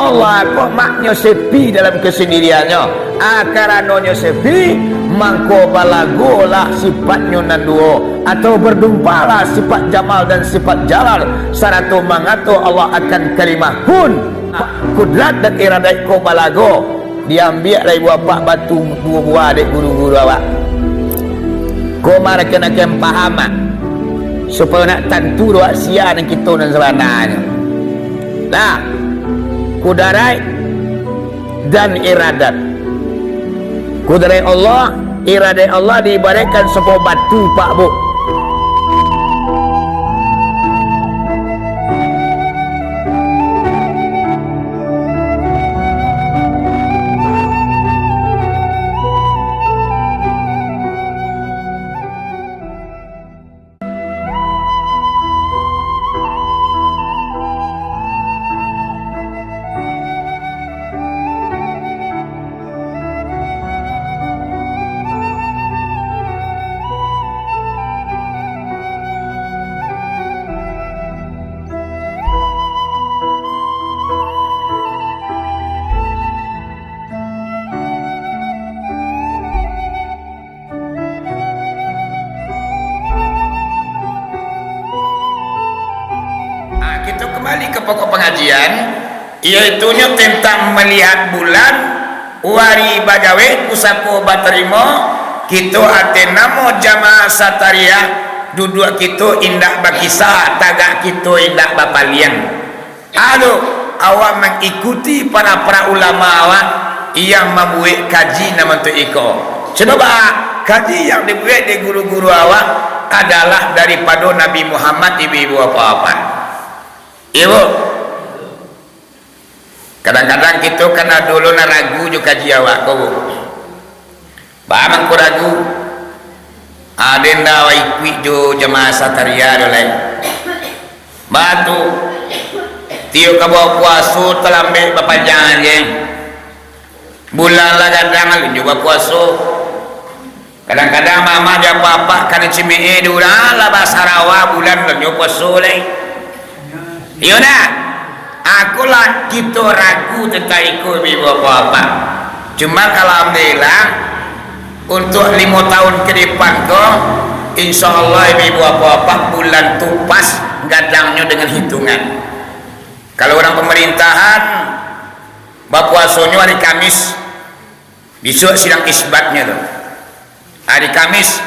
Allah kok maknya sepi dalam kesendiriannya akarannya sepi mangko balagolah sifatnya nanduo atau berdumpalah sifat jamal dan sifat jalal saratu mangato Allah akan kalimah kun kudrat dan iradat ko balago diambil dari bapak batu dua buah dek guru-guru awak ko mara kena kempahaman supaya nak tentu doa sia dan kita dan sebenarnya nah kudarai dan iradat kudarai Allah iradat Allah diibaratkan sebuah batu pak bu pokok pengajian yaitunya tentang melihat bulan wari bagawe kusapo baterimo kita atenamo jamaah sataria duduk kita indak bakisah tagak kita indak bapalian aduh awak mengikuti para ulama awak yang membuat kaji nama tu iko coba kaji yang dibuat di guru-guru awak adalah daripada Nabi Muhammad ibu apa-apa ibu kadang-kadang kita kena dulu na ragu juga kaji awak kau bahan ku ragu adenda wa ikwi jo jemaah sataria dolai batu tio kabo puasu telambe bapanjangan je bulan lah kadang juga puasu kadang-kadang mama dia papa kana cimee dura lah basarawa bulan lah puasu lai iya nak akulah kita ragu tentang ikut ibu apa-apa cuma kalau alhamdulillah untuk 5 tahun ke depan kok insyaallah ibu apa-apa bulan tu pas gadangnya dengan hitungan kalau orang pemerintahan bapuasanya hari Kamis besok sidang isbatnya tuh hari Kamis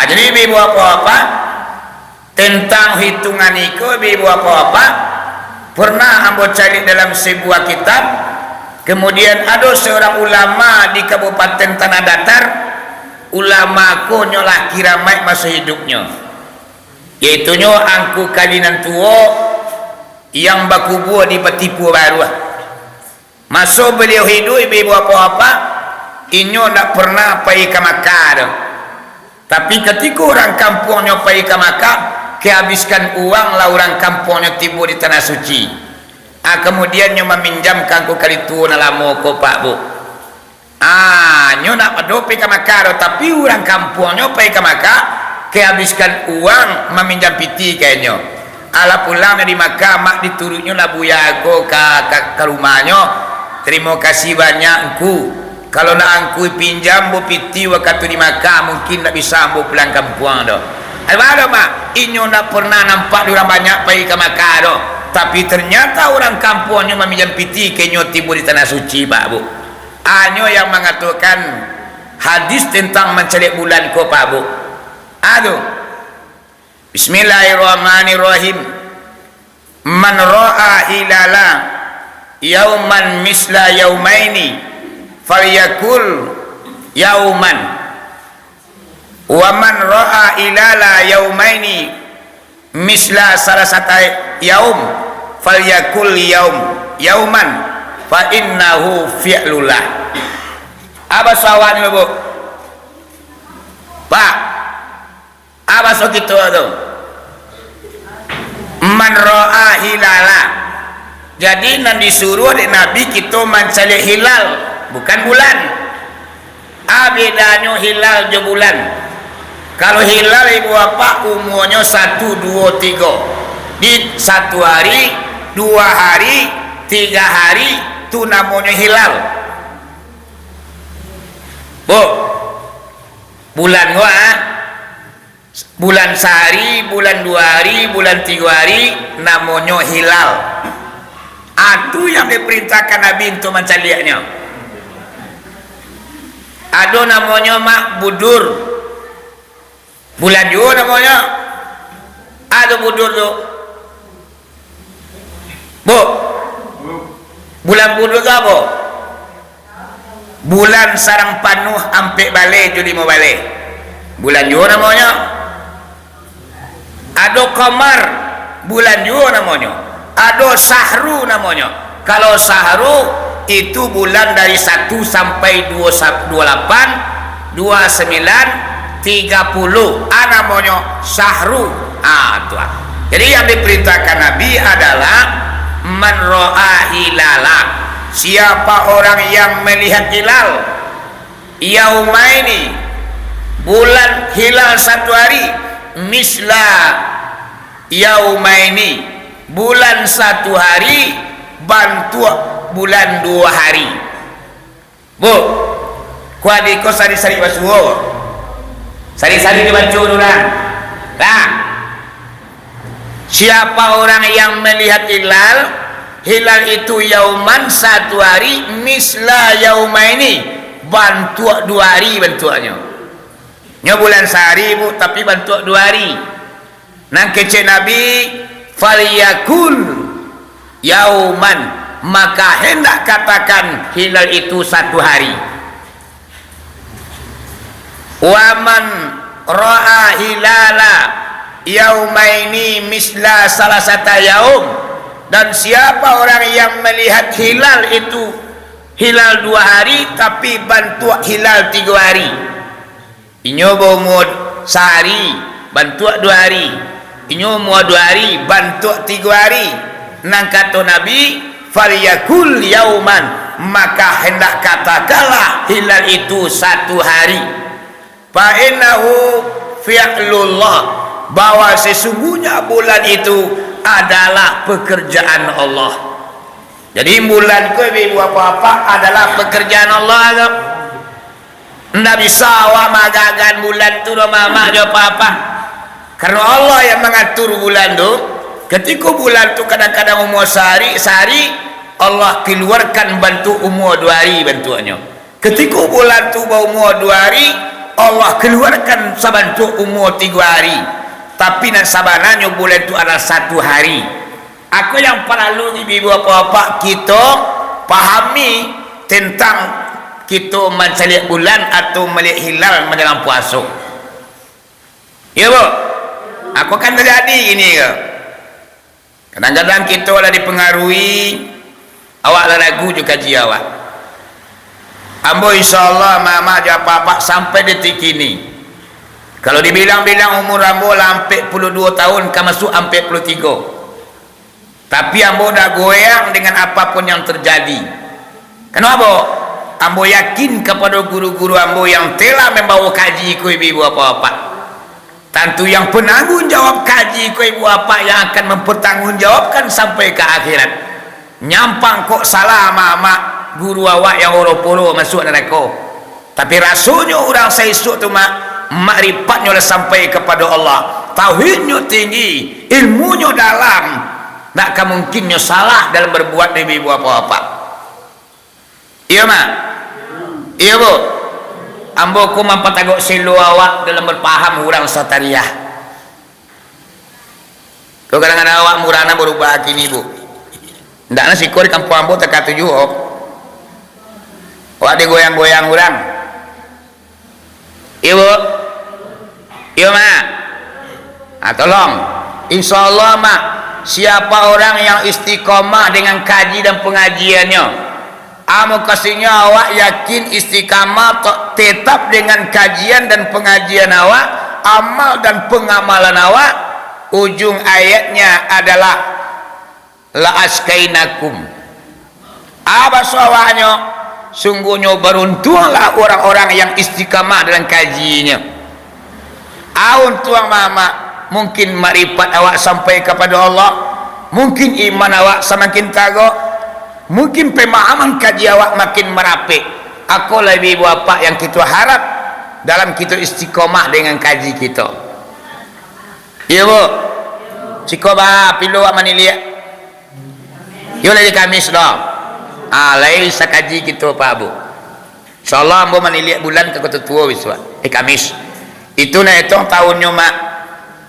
jadi ibu apa-apa tentang hitungan itu ibu apa-apa pernah ambo cari dalam sebuah kitab kemudian ada seorang ulama di Kabupaten Tanah Datar ulama ko nyolah kiramai masa hidupnya yaitunya angku kalinan tua yang bakubur di Betipu Baru masa beliau hidup ibu apa-apa inyo tak pernah pergi ke Makkah tapi ketika orang kampungnya pergi ke Makkah kehabiskan uang lah orang kampungnya tiba di tanah suci kemudian nyo meminjamkan ku kali tua nalamo ko pak bu nyo nak padopi ke Makkah tapi orang kampungnya pergi ke Makkah kehabiskan uang meminjam piti kayaknya ala pulang di Makkah mak diturunnya lah buya ko ke rumahnya terima kasih banyak ku kalau nak angku pinjam bu piti waktu di Makkah mungkin tak bisa bu pulang kampung dah ada mak inyo tak pernah nampak orang banyak pergi ke Makkah dah tapi ternyata orang kampungnya meminjam piti kenyo tiba di tanah suci pak bu anyo yang mengatakan hadis tentang mencari bulan ko pak bu aduh bismillahirrahmanirrahim man ra'a hilala yauman misla yaumaini falyakul yauman wa man ra'a ilala yaumaini misla salasata yaum falyakul yauman fa innahu fi'lullah apa sawan bu pak apa so gitu tu man ra'a hilala Jadi nan disuruh oleh Nabi kita mencari hilal, bukan bulan. Bedanya hilal je bulan. Kalau hilal ibu bapa umurnya 1, 2, 3. Di 1 hari, 2 hari, 3 hari itu namanya hilal. Bu, bulan gua bulan sehari, bulan 2 hari, bulan 3 hari namanya hilal. Itu yang diperintahkan Nabi untuk mencarinya. Ada namanya mak budur, bulan juga namanya. Ada budur tu, bu. Bulan budur tu apa? Bulan sarang panuh ampe balik jadi mau balik. Bulan juga namanya. Ada qamar, bulan juga namanya. Ada sahru namanya. Kalau sahru itu bulan dari 1 sampai 28, 29, 30. Namanya sahru. Tuh. Jadi yang diperintahkan Nabi adalah man ra'a hilala. Siapa orang yang melihat hilal yaumaini, bulan hilal 1 hari, misla yaumaini, bulan 1 hari bantu bulan 2 hari. Bu, kuadiko sari-sari basuh, sari-sari dibaca dulu lah. Siapa orang yang melihat hilal, hilal itu yauman 1 hari, misla yaumaini, bantu 2 hari bentuknya. Nya bulan sehari bu, tapi bantu 2 hari. Nang kece Nabi faliyakul yauman, maka hendak katakan hilal itu 1 hari. Waman ra'a hilala yaumaini misla salasata yaum, dan siapa orang yang melihat hilal itu hilal 2 hari tapi bantu hilal 3 hari. Inyo umur sehari bantu 2 hari, inyo umur 2 hari bantu 3 hari. Nang kata Nabi falyakul yauman, maka hendak katakanlah hilal itu 1 hari. Fa innahu fi'lullah, bahwa sesungguhnya bulan itu adalah pekerjaan Allah. Jadi bulan ku ibu apa-apa adalah pekerjaan Allah. Ndak bisa awak magagan bulan tu mama dia apa-apa. Karena Allah yang mengatur bulan tu. Ketika bulan tu kadang-kadang umur sehari, Allah keluarkan bantu umur 2 hari bantuannya. Ketika bulan tu umur 2 hari, Allah keluarkan sabantu umur 3 hari. Tapi nan sabananya bulan itu adalah 1 hari. Aku yang perlu ibu apa-apa kita pahami tentang kita mencari bulan atau melihat hilal menjelang puasa. Ya bu, aku kan terjadi ini ke. Kadang-kadang kita lah dipengaruhi, awak lah lagu juga kaji awak. Ambo insyaAllah mama aja apa-apa sampai detik ini. Kalau dibilang-bilang umur ambo lah 42 tahun, kan masuk 43. Tapi ambo dah goyang dengan apapun yang terjadi. Kenapa? Ambo yakin kepada guru-guru ambo yang telah membawa kaji ku ibu apa-apa. Tentu yang penanggung jawab kaji ku ibu apa yang akan mempertanggungjawabkan sampai ke akhirat. Nyampang kok salah mama guru awak yang oro-poro masuk neraka. Tapi rasanya orang seisuk tu makrifatnya dah sampai kepada Allah, tauhidnya tinggi, ilmunya dalam, tak kemungkinnya salah dalam berbuat demi ibu apa-apa. Iya mak? Iya bu? Ambo ku mampatagok silu awak dalam berpaham orang satariah. Kau kadang-kadang awak murana berubah kini bu. Ndak nasi kau di kampung ambo tak katuju op. Wah digoyang-goyang orang. Ibu, iya mak. Tolong, insya Allah mak, siapa orang yang istiqomah dengan kaji dan pengajiannya, amu kasihnya awak yakin istiqamah tetap dengan kajian dan pengajian awak, amal dan pengamalan awak, ujung ayatnya adalah la askainakum. Apa soalnya? Sungguhnya beruntunglah orang-orang yang istiqamah dalam kajinya. Aun tuang mama, mungkin marifat awak sampai kepada Allah, mungkin iman awak semakin tago, mungkin pemahaman kaji awak makin merapik. Aku lebih bapak yang kita harap dalam kita istiqamah dengan kaji kita. Iya bu, cikoba pilu awak maniliak. Yo lagi Kamis dong. Alai sakaji kita Pak Bu. Insyaallah ambo maniliak bulan ke kota tua wiswa. Kamis. Itu na itu tahunnya mak.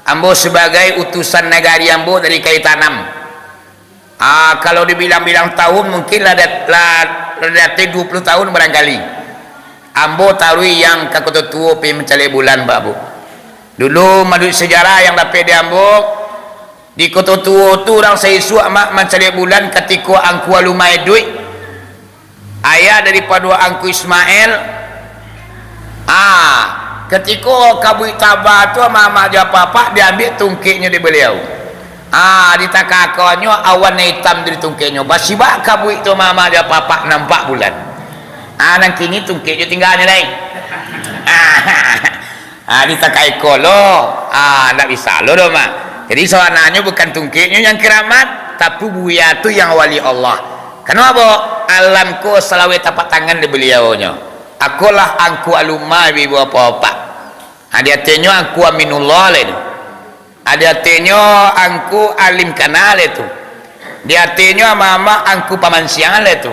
Ambo sebagai utusan negari ambo dari Kaitanam. Kalau dibilang-bilang tahun mungkin ada 20 tahun barangkali. Ambo tarui yang ke kota tua pi mencari bulan Pak Bu. Dulu menurut sejarah yang dapat di ambo di kota tua tu orang saya suak mak mencari bulan ketika angku alumai duit. Ayah daripada angku Ismail. Ketika kabui tabah tu mama dia papa diambil tungkiknya di beliau. Ditakakannya awan hitam dari tungkiknya. Basibak kabui tu mama dia papa nampak bulan. Nang kini tungkiknya tinggalnya lain. Ditakai kolo. Tak bisa lo mak. Jadi soalnya bukan tungkiknya yang keramat, tapi buaya tu yang wali Allah. Kenapa? Alamku selalu tapak tangan di beliaunya. Akulah angku alumai ibu apa-apa. Hadiatnya angku aminullah itu. Hadiatnya angku alim kanal itu. Hadiatnya mama angku pamansian itu.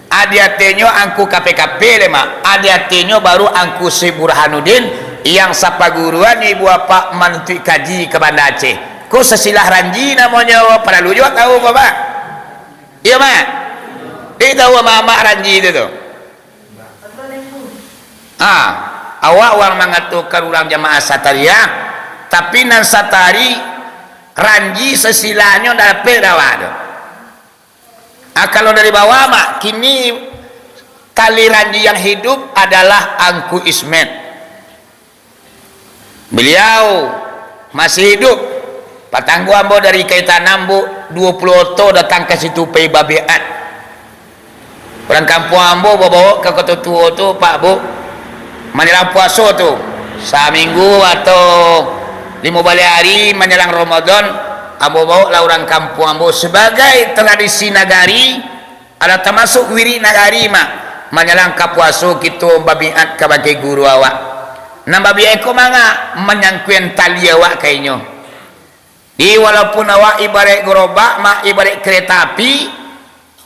Hadiatnya angku KPKP lema. Hadiatnya baru angku si Burhanuddin yang sapa guruan ibu apa menentui kaji ke Banda Aceh. Kau sesilah ranji namanya para lu juga tahu Bapak? Iya mak. Dia tahu mama ranji itu tuh. Awak orang mengaturkan ulang jamaah sataria, tapi nan satari ranji sesilanya dapat dapat. Kalau dari bawah mak, kini tali ranji yang hidup adalah Angku Ismet. Beliau masih hidup. Patanggu ambo dari Kaitanam bu 20 oto datang ke situ pei babeat. Orang kampung ambo bawa ke kota tua tu Pak Bu. Menjelang puasa tu, seminggu atau 5 hari menjelang Ramadan, ambo bawa lah orang kampung ambo sebagai tradisi nagari, ada termasuk wiri nagari mak. Menjelang ke puasa kita babiat ke bagi guru awak. Nambah biaya ko manga menyangkuen tali awak kayaknya. Di walaupun awak ibarat gerobak mak ibarat kereta api,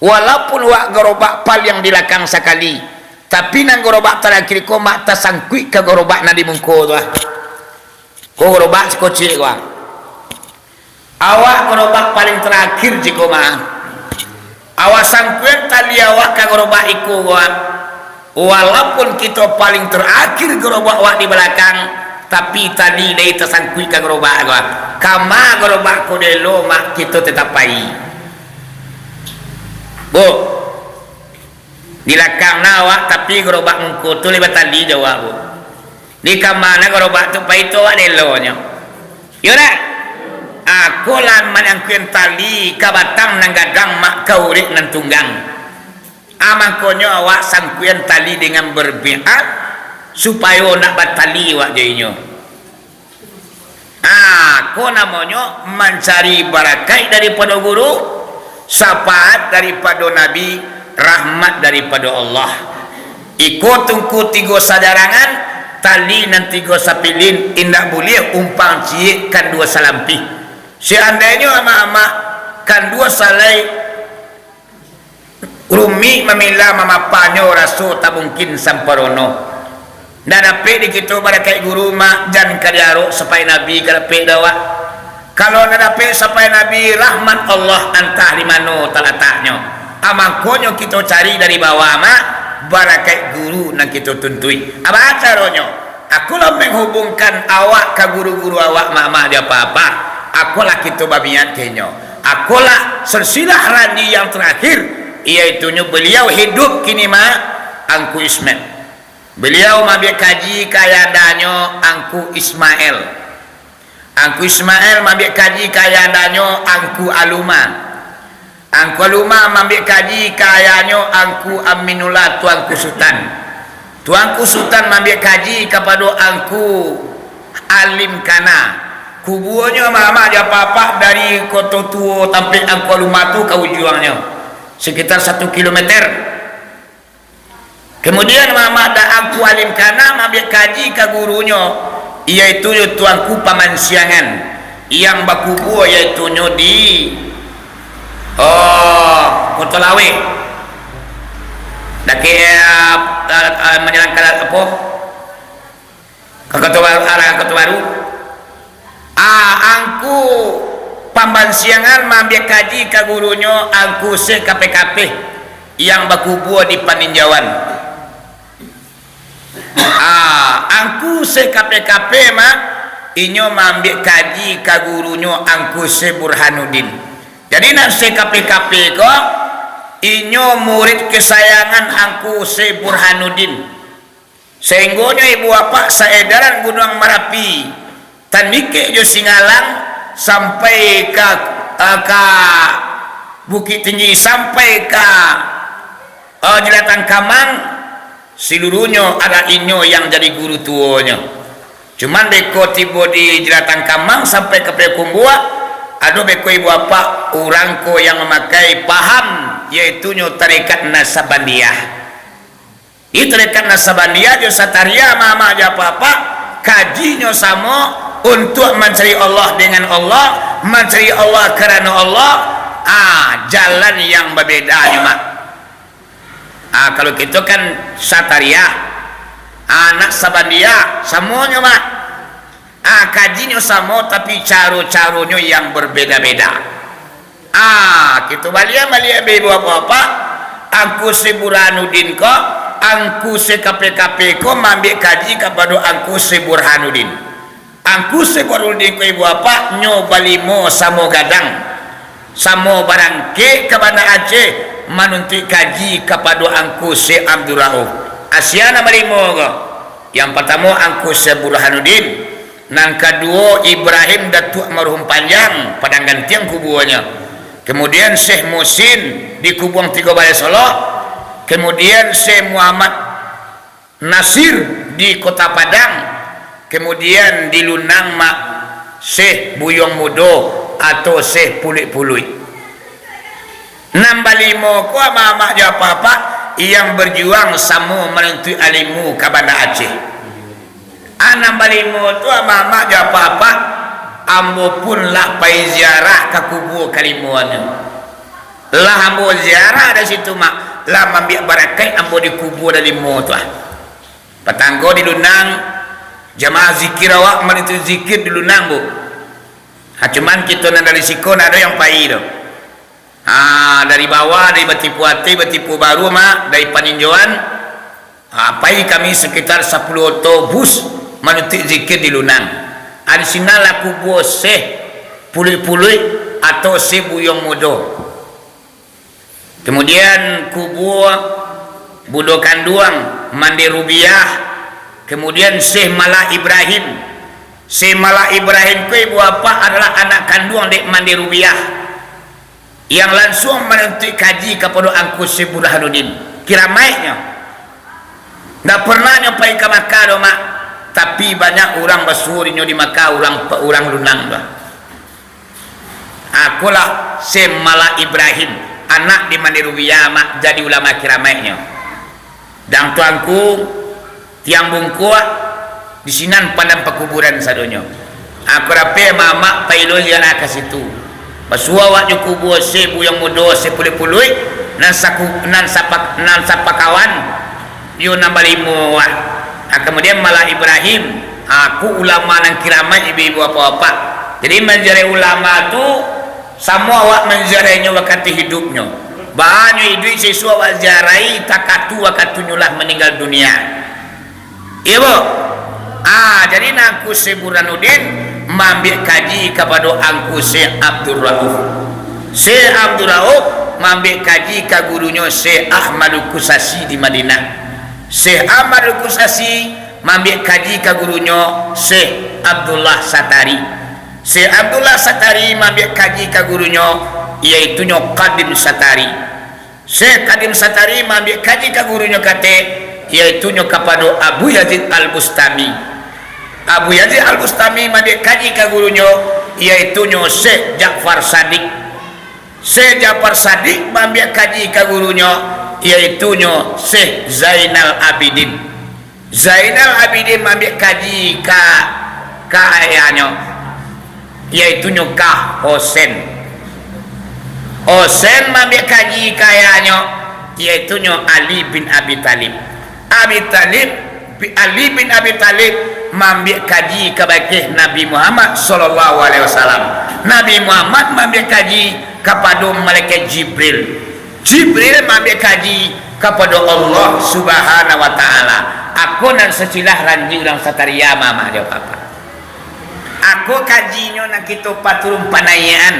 walaupun awak gerobak pal yang di belakang sekali, tapi nang gerobak terakhir ko mak tersangkut ke gerobak na di mungko tu ko gerobak sekocik ko awak gerobak paling terakhir jiko mak awak sangkut tali awak ke gerobak iku walaupun kita paling terakhir gerobak awak di belakang, tapi tali dari tersangkut ke gerobak ko kama gerobak ko delo mak kita tetap pai bu di belakang awak tapi gerobak mungko tu lebat tali jawab bu di kamana gerobak tu pai tu awak delonya yaudah aku lan manangkuen tali ka batang nang gadang mak kaurik nan tunggang amakonyo awak sangkuen tali dengan berbiat supaya nak batali awak jadinya aku namanya mencari barakat daripada guru, syafaat daripada Nabi, rahmat daripada Allah. Ikut tungku 3 sadarangan, tali nan 3 sapilin, indak boleh umpang ciek kan 2 salampi. Seandainya ama-ama kan 2 salai rumi memilah mamapanya rasul tak mungkin samparono. Dan apa di kita barakai guru mak jan kadiaro supaya Nabi kadape dawa. Kalau nadape supaya Nabi rahmat Allah antah di mana talataknya. Amakonyo kita cari dari bawah mak barakai guru nang kita tuntui. Apa caranya? Aku lah menghubungkan awak ke guru-guru awak mak dia apa-apa. Aku lah kita babiat kenyo. Aku lah silsilah rani yang terakhir, iaitunya beliau hidup kini mak Angku Ismet. Beliau mabik kaji kayadanyo Angku Ismail. Angku Ismail mabik kaji kayadanyo Angku Aluma. angku luma mambil kaji kayanyo angku Aminullah tuanku Sultan mambil kaji kepada angku alim kana kubunya mama dia papa dari kota tua sampai angku luma tu kau juangnya sekitar 1 kilometer. Kemudian mama ada angku alim kana mambil kaji ke gurunya yaitu tuanku Pamansiangan yang bakubu yaitu di Kota Lawe dak menjalankan apa ke Kota Baru arah Kota Baru angku Pamansiangan mambil kaji ke gurunya angku se KPKP yang bakubu di Paninjauan angku se KPKP mah inyo mambil kaji ka gurunya angku se Burhanuddin. Jadi nak se KPKP ko inyo murid kesayangan angku se Burhanuddin. Sehinggonya ibu bapak saedaran Gunung Merapi tan mike jo Singalang sampai ke Bukit Tinggi sampai ke Jelatan Kamang seluruhnya ada inyo yang jadi guru tuanya. Cuman beko tiba di Jelatan Kamang sampai ke Pekumbua ada beko ibu bapak orang ko yang memakai paham yaitu tarekat Nasabandiyah. Itu tarekat Nasabandiyah jo sataria mama aja papa kajinya sama untuk mencari Allah dengan Allah, mencari Allah kerana Allah. Jalan yang berbeda mak. Kalau kita kan sataria anak Sabandiyah semuanya mak kajinya sama tapi cara-caranya yang berbeda-beda. Kita balik ibu apa angku si Burhanuddin ko angku si KPKP ko mambil kaji kepada angku si Burhanuddin ko ibu apa nyobalimo samo gadang samo barangke ke Banda Aceh menuntut kaji kepada angku si Abdul Rauf Asyana malimo ko. Yang pertama angku se Burhanuddin, nang kedua Ibrahim Datuk marhum panjang padang gantiang kubuannya. Kemudian Syekh Musin di Kubuang 3 Balai Solo. Kemudian Syekh Muhammad Nasir di Kota Padang. Kemudian di Lunang mak Syekh Buyong Mudo atau Syekh Pulik-Pului. Nambah limo ko mama ja papa yang berjuang sama menuntut alimu ke Banda Aceh. Anak balimu tu mama ja papa ambo pun lah pai ziarah ke kubur kalimuannya. Lah ambo ziarah dari situ mak lah ambil barakai ambo di kubur dari mu tu. Petanggo di Lunang jamaah zikir awak menuntut zikir di Lunang bu. Cuman kita nak dari sikon ada yang pai tu. Dari bawah dari Betipu Ati, Betipu Baru mak dari Paninjauan pai kami sekitar 10 autobus menuntut zikir di Lunang. Di sini laku buah Syekh Pulik-Pului atau Syekh Buyong Mudo. Kemudian kubur Budo Kanduang Mandi Rubiah. Kemudian Syekh Mala Ibrahim. Syekh Mala Ibrahim ku ibu apa adalah anak kandung dek Mandi Rubiah yang langsung menuntut kaji kepada angku Syekh Burhanuddin. Kiramainya nggak pernah nyampai ke Makkah mak, tapi banyak orang bersuruhnya di Makkah orang Lunang bah. Akulah Syekh Mala Ibrahim anak di Mandi Rubiah mak jadi ulama kiramainya. Dan tuanku tiang bungkua di sinan pandang pekuburan sadonya. Aku rapi mama pailo jalan ke situ. Pasua wak kubur Syekh Buyong Mudo Syekh Pulik-Pului nan sapa kawan yo nambah 5 wak. Kemudian Mala Ibrahim aku ulama nang kiramai ibu-ibu apa-apa. Jadi menjadi ulama tu semua wak menjarainya waktu hidupnya. Banyak hidup siswa wak jarai takatu waktu nyulah meninggal dunia. Iya bu. Jadi nangku Syekh Burhanuddin mambil kaji kepada angku Syekh Abdul Rauf. Syekh Abdul Rauf mambil kaji ke gurunya Syekh Ahmadul Kusasi di Madinah. Syekh Ahmadul Kusasi mambil kaji ke gurunya Syekh Abdullah Satari. Syekh Abdullah Satari mambil kaji ke gurunya iaitu Qadim Satari. Syekh Qadim Satari mambil kaji ka gurunya kate iaitu kepada Abu Yazid Al-Bustami. Abu Yazid Al-Bustami mambil kaji ka gurunya iaitu Syekh Ja'far Sadiq. Syekh Ja'far Sadiq mambil kaji ka gurunya iaitu Syekh Zainal Abidin. Zainal Abidin mambil kaji ka ayahnya iaitu Kah Hosen. Hosen mambil kaji ka ayahnya iaitu Ali bin Abi Talib. Ali bin Abi Talib mambil kaji ke bakih Nabi Muhammad sallallahu alaihi wasallam. Nabi Muhammad mambil kaji kepada malaikat Jibril. Jibril mambil kaji kepada Allah Subhanahu wa taala. Aku nan secilah ranji ulang sataria mama dia papa. Aku kajinya nak kita paturun panayaan,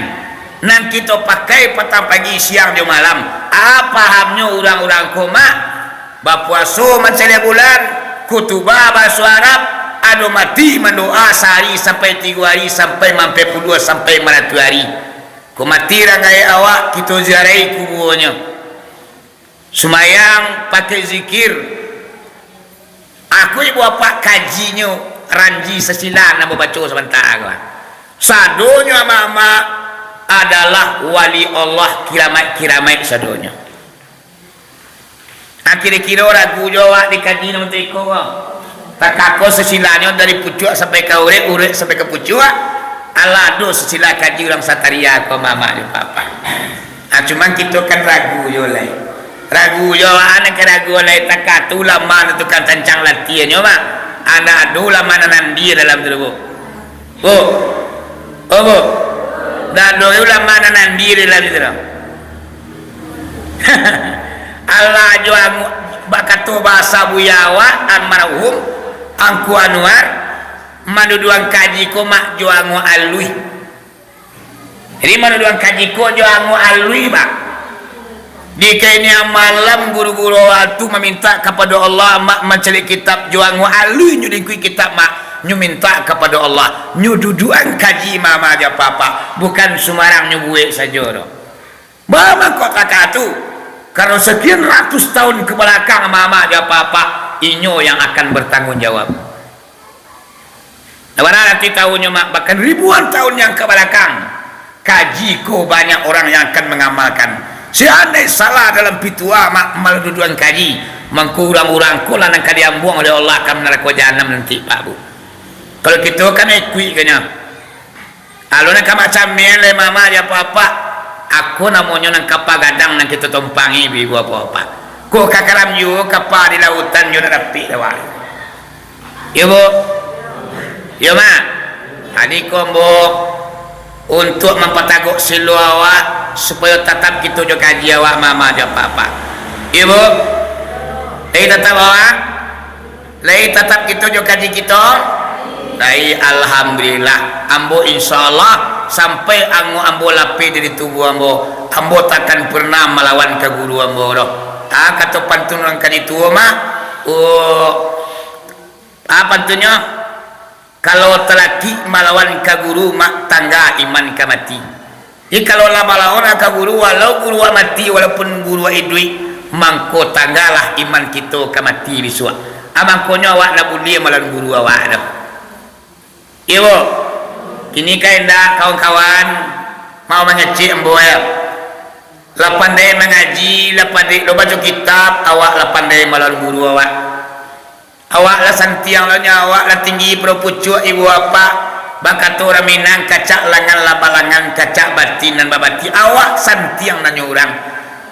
nak kita pakai petang pagi siang di malam. Apa hamnya orang-orang koma bapuaso mencari bulan kutubah bahasa Arab ado mati mendoa sehari sampai 3 hari sampai mampai 10 sampai 100 hari. Ku mati rangai awak kita ziarahi kuburnya. Semayang pakai zikir. Aku ibu apa kajinya ranji sesilan nak baca sebentar lah. Sadonya mama adalah wali Allah kiramat sadonya. Kira-kira ragu jawab di kaji nama teko. Tak kako sesilanya dari pucuk sampai ke urek sampai ke pucuk. Allah do sesila kaji orang sataria ko mama ni papa. Cuman kita kan ragu yo lai. Ragu yo anak ragu lai tak ulama tu kan tancang latihan yo mak. Anak dula mana nandi dalam tu bu. Bu. Dan dula mana nandi dalam tu. Allah juang bakatu bahasa buyawa almarhum angku Anwar manuduang kaji ko mak juang alui. Jadi manuduang kaji ko juang alui mak. Di kainya malam guru-guru waktu meminta kepada Allah mak mencari kitab juang alui nyu dingkui kitab mak nyu minta kepada Allah nyu duduan kaji mama aja papa bukan sumarang nyu buek saja do. Mama kok kakak tu karena sekian ratus tahun ke belakang mama aja papa inyo yang akan bertanggung jawab. Mana nanti tahunnya mak bahkan ribuan tahun yang ke belakang kaji ko banyak orang yang akan mengamalkan. Seandainya salah dalam pitua mak malduduan kaji mengkurang-urang kula nang kalian buang oleh Allah akan neraka jahanam nanti Pak Bu. Kalau kita kan ikui kanya. Aluna ka macam mele mama dia apa-apa aku namanya nang kapagadang nang kita tumpangi ibu apa-apa. Ko kakaram yu kapa di lautan yu rapi dawai. Ibu. Yo ma. Tadi kombo untuk mempatagok silu awak supaya tetap kita juga kaji awak mama aja papa. Ibu. Tetap awak. Tetap kita juga kaji kita. Dari alhamdulillah ambo insyaallah sampai ambo lapi dari tubuh ambo takkan pernah melawan ke guru ambo doh. Kata pantun orang kali tua mah pantunnya kalau telaki melawan ke guru mak tangga iman ke mati. Jadi kalau lah melawan ke guru walau guru mati walaupun guru idui mangko tanggalah iman kita ke mati bisua. Amangkonya awak nak buli melawan guru awak dah. Ibu, kini kau hendak kawan-kawan mau mengecik embo ya. Lapandai mengaji, lapandai lo baca kitab, awak lapandai malam guru awak. Awak lah santiang lo awak lah tinggi perpucuk ibu apa. Bakat orang Minang kacak langan labalangan kacak batin dan babati. Awak santiang nanya orang.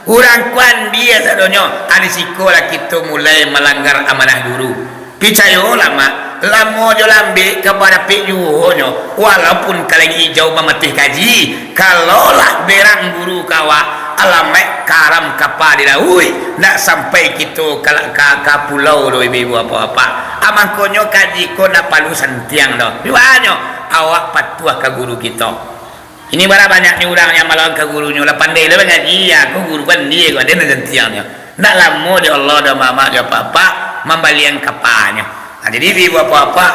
Orang kuan dia sadonyo. Ada sikolah kita mulai melanggar amanah guru. Picayo lama. Lamo jo lambe kepada piyuhonyo walaupun kalagi hijau memetih kaji kalaulah berang guru kawa alamek karam kapadila nak sampai kita ka pulau do ibu apa-apa amangkonyo kaji ko na palu santiang do riwanyo awak patuah ke guru kita ini bara banyaknya orang yang melawan ke gurunya lah pandai lah ngaji ya ko guru kan dia ko ada santiangnya nak lamo di Allah do mama do papa membalian kapanya. Jadi ibu apa-apa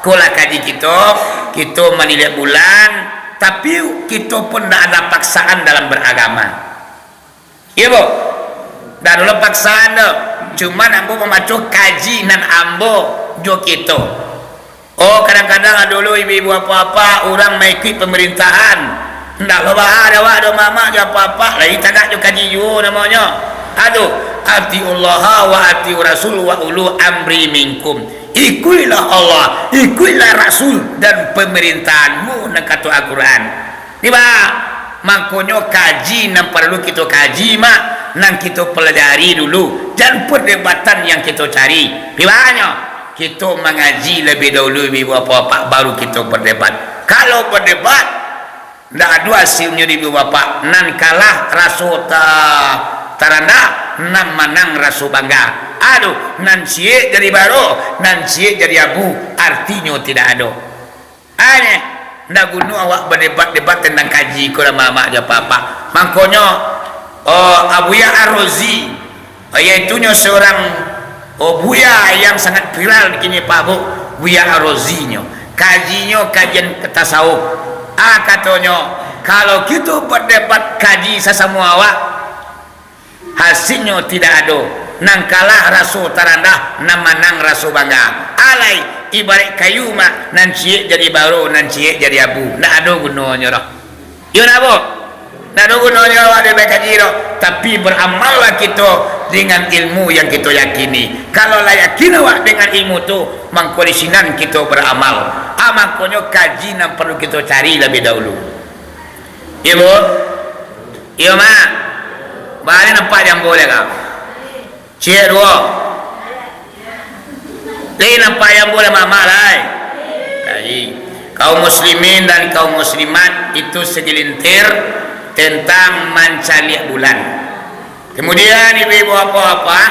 kola kaji kita menilai bulan tapi kita pun tidak ada paksaan dalam beragama. Iya bu, tidak ada paksaan dah. Cuman ambo memacu kaji nan ambo jo kita. Oh kadang-kadang dulu ibu-ibu apa-apa orang mengikut pemerintahan. Tidak bawa ada wak mama jo apa-apa. Lagi tak jo kaji jo namanya. Aduh, ati Allah wa ati Rasul wa ulu amri minkum. Ikuilah Allah, ikuilah Rasul dan pemerintahanmu nak kata Al-Quran. Tiba makanya kaji nan perlu kita kaji mak, nan kita pelajari dulu dan perdebatan yang kita cari. Tibanya kita mengaji lebih dahulu ibu bapak baru kita berdebat. Kalau berdebat tidak ada hasilnya ibu bapak, nan kalah rasul taranda, nan menang rasul bangga. Aduh, nan cie jadi baru, nan cie jadi abu, artinya tidak ada. Aneh, ndak guna awak berdebat-debat tentang kaji kalau mama aja papa. Makanya Abuya Ar-Razi, iaitunya seorang buya yang sangat viral di kini Pak Bu, Buya Ar-Razi-nya. Kajinya kajian tasawuf. Katanya kalau kita berdebat kaji sesama awak, hasilnya tidak ada. Nang kalah rasul tarandah, nan menang rasul bangga. Alai ibarat kayu mak, nan ciek jadi baru, nan ciek jadi abu. Ndak ada gunanya dah. Yo nabo, ndak ada gunanya ada kaji dah. Tapi beramallah kita dengan ilmu yang kita yakini. Kalau lah yakin awak dengan ilmu tu, mangkolisinan kita beramal. Makanya kaji yang perlu kita cari lebih dahulu. Iya bu, iya mak. Balik nampak yang boleh kah? Cik dua. Lain apa yang boleh mama lai. Kaum muslimin dan kaum muslimat itu segelintir tentang mencari bulan. Kemudian ibu-ibu apa-apa